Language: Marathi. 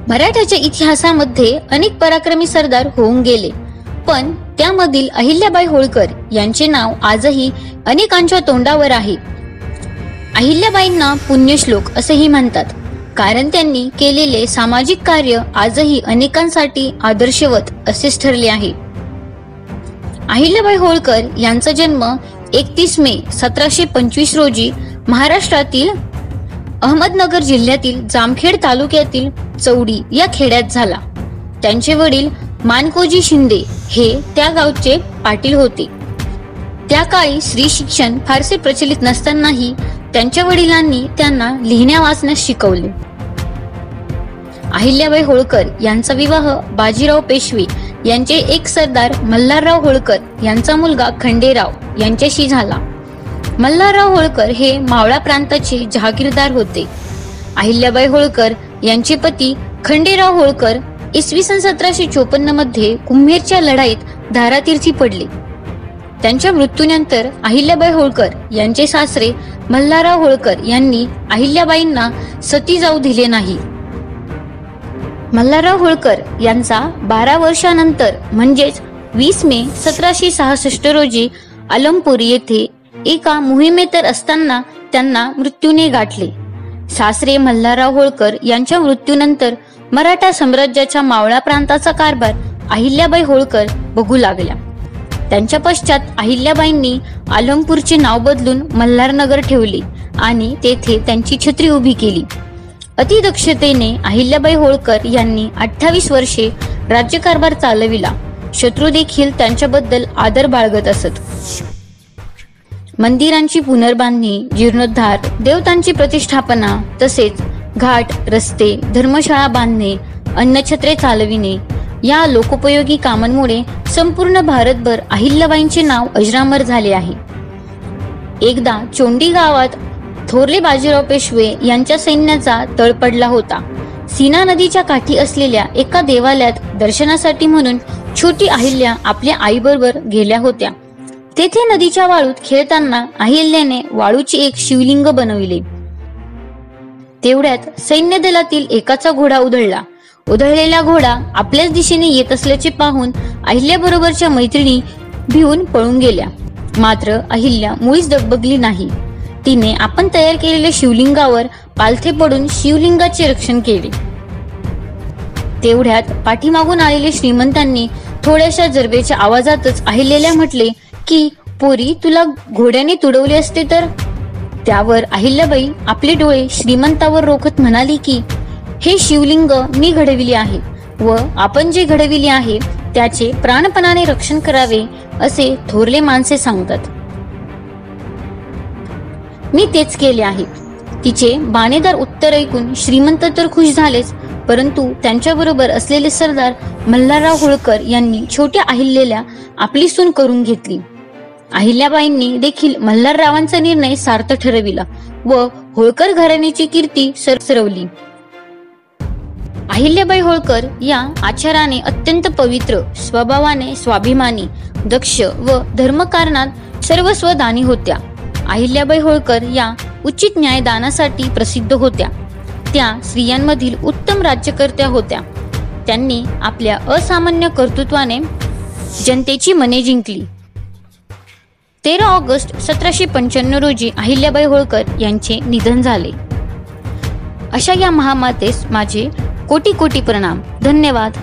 मराठ्याच्या इतिहासामध्ये अनेक पराक्रमी सरदार होऊन गेले, पण त्यामधील अहिल्याबाई होळकर यांचे नाव आजही अनेकांच्या तोंडावर आहे. अहिल्याबाईंना पुण्यश्लोक असेही म्हणतात, कारण त्यांनी केलेले सामाजिक कार्य आजही अनेकांसाठी आदर्शवत असेच ठरले आहे. अहिल्याबाई होळकर यांचा जन्म 31 मे 1725 रोजी महाराष्ट्रातील अहमदनगर जिल्ह्यातील जामखेड तालुक्यातील चौडी या खेड्यात झाला. त्यांचे वडील मानकोजी शिंदे हे त्या गावचे पाटील होते. त्या काळी स्त्री शिक्षण फारसे प्रचलित नसतानाही त्यांच्या वडिलांनी त्यांना लिहिण्या वाचण्यास शिकवले. अहिल्याबाई होळकर यांचा विवाह बाजीराव पेशवे यांचे एक सरदार मल्हारराव होळकर यांचा मुलगा खंडेराव यांच्याशी झाला. मल्हारराव होळकर हे मावळा प्रांताचे जहागीरदार होते. अहिल्याबाई होळकर यांचे पती खंडेराव होळकर इसवी सन 1754 मध्ये कुम्हेरच्या लढाईत धारातीर्थी पडले. त्यांच्या मृत्यूनंतर अहिल्याबाई होळकर यांचे सासरे मल्हारराव होळकर यांनी अहिल्याबाईंना सती जाऊ दिले नाही. मल्हारराव होळकर यांचा 12 वर्षानंतर म्हणजेच 20 मे 1766 रोजी अलमपूर येथे एका मोहिमेत असताना त्यांना मृत्यूने गाठले. सासरे मल्हारराव होळकर यांच्या मृत्यूनंतर मराठा साम्राज्याच्या मावळा प्रांताचा कारभार अहिल्याबाई होळकर बघू लागल्या. त्यांच्या पश्चात अहिल्याबाईंनी अलमपूरचे नाव बदलून मल्हारनगर ठेवले आणि तेथे त्यांची छत्री उभी केली. अतिदक्षतेने अहिल्याबाई होळकर यांनी 28 वर्षे राज्यकारभार चालविला. शत्रू देखील त्यांच्याबद्दल आदर बाळगत असत. मंदिरांची पुनर्बांधणी, जीर्णोद्धार, देवतांची प्रतिष्ठापना, तसेच घाट, रस्ते, धर्मशाळा बांधणे, अन्नछत्रे चालविणे या लोकोपयोगी कामांमुळे संपूर्ण भारतभर अहिल्याबाईंचे नाव अजरामर झाले आहे. एकदा चोंडी गावात थोरले बाजीराव पेशवे यांच्या सैन्याचा तळ पडला होता. सीना नदीच्या काठी असलेल्या एका देवालयात दर्शनासाठी म्हणून छोटी अहिल्या आपल्या आईबरोबर गेल्या होत्या. तेथे नदीच्या वाळूत खेळताना अहिल्याने वाळूचे एक शिवलिंग बनविले. तेवढ्यात सैन्य दलातील एकाचा घोडा उधळला. उधळलेला घोडा आपल्याच दिशेने येत असल्याचे पाहून अहिल्याबरोबरच्या मैत्रिणी भिवून पळून गेल्या. मात्र अहिल्या मुळीच दगबगली नाही. तिने आपण तयार केलेल्या शिवलिंगावर पालथे पडून शिवलिंगाचे रक्षण केले. तेवढ्यात पाठीमागून आलेले श्रीमंतांनी थोड्याशा जरबेच्या आवाजातच अहिल्याला म्हटले की पोरी, तुला घोड्याने तुडवले असते तर. त्यावर अहिल्याबाई आपले डोळे श्रीमंतावर रोखत म्हणाली की हे शिवलिंग मी घडविले आहे व आपण जे घडविले आहे त्याचे प्राणपणाने रक्षण करावे असे थोरले माणसे सांगतात. मी तेच केले आहे. तिचे बाणेदार उत्तर ऐकून श्रीमंत तर खुश झालेच, परंतु त्यांच्याबरोबर असलेले सरदार मल्हारराव होळकर यांनी छोट्या अहिल्याला आपली सून करून घेतली. अहिल्याबाईंनी देखील मल्हाररावांचा निर्णय सार्थ ठरविला व होळकर घराण्याची कीर्ती सरसरवली. अहिल्याबाई होळकर या आचाराने अत्यंत पवित्र, स्वभावाने स्वाभिमानी, दक्ष व धर्मकारणात सर्वस्व दानी होत्या. अहिल्याबाई होळकर या उचित न्यायदानासाठी प्रसिद्ध होत्या. त्या स्त्रियांमधील उत्तम राज्यकर्त्या होत्या. त्यांनी आपल्या असामान्य कर्तृत्वाने जनतेची मने जिंकली. 13 ऑगस्ट 1795 रोजी अहिल्याबाई होळकर यांचे निधन झाले. अशा या महामातेस माझे कोटी कोटी प्रणाम. धन्यवाद.